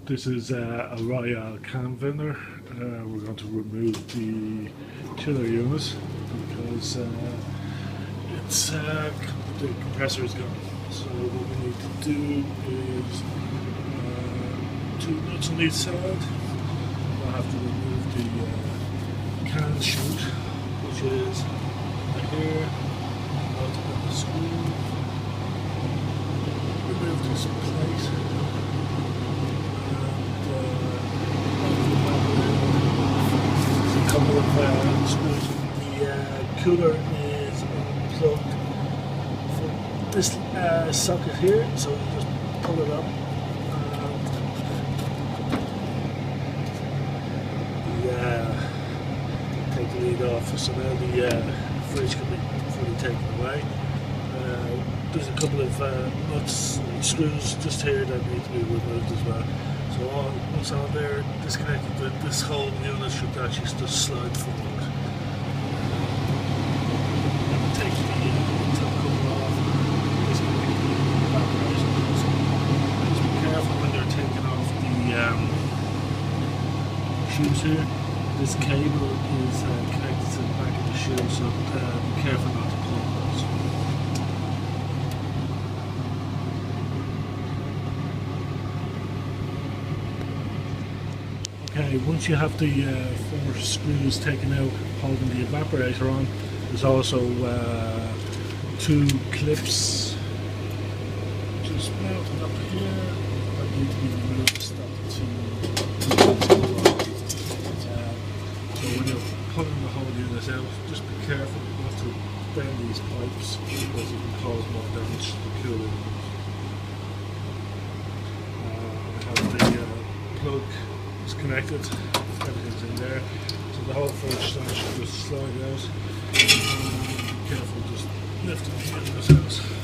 This is a Royale can vendor. We're going to remove the chiller unit because it's the compressor is gone. So what we need to do is two nuts on each side. We'll have to remove the can chute, which is right here. I'll take the screw. Remove this plate. Couple of screws. The cooler is unplugged from this socket here, so you just pull it up. Take the lid off, so now the fridge can be fully taken away. There's a couple of nuts and screws just here that need to be removed as well. So what's on there disconnected, this whole unit should actually just slide forward. Take the top cover off, disconnect the evaporation hose. Just be careful when you're taking off the shoes here. This cable is connected to the back of the shoe, so be careful not to pull those. Okay, once you have the 4 screws taken out holding the evaporator on, there's also 2 clips just mounted up here that need to be removed to stop the two. So when you're pulling the whole unit out, just be careful not to bend these pipes because it can cause more damage to the cooler unit. I have the plug is connected, everything's in there, so the whole fridge should just slide out. Be careful just lifting the handles out.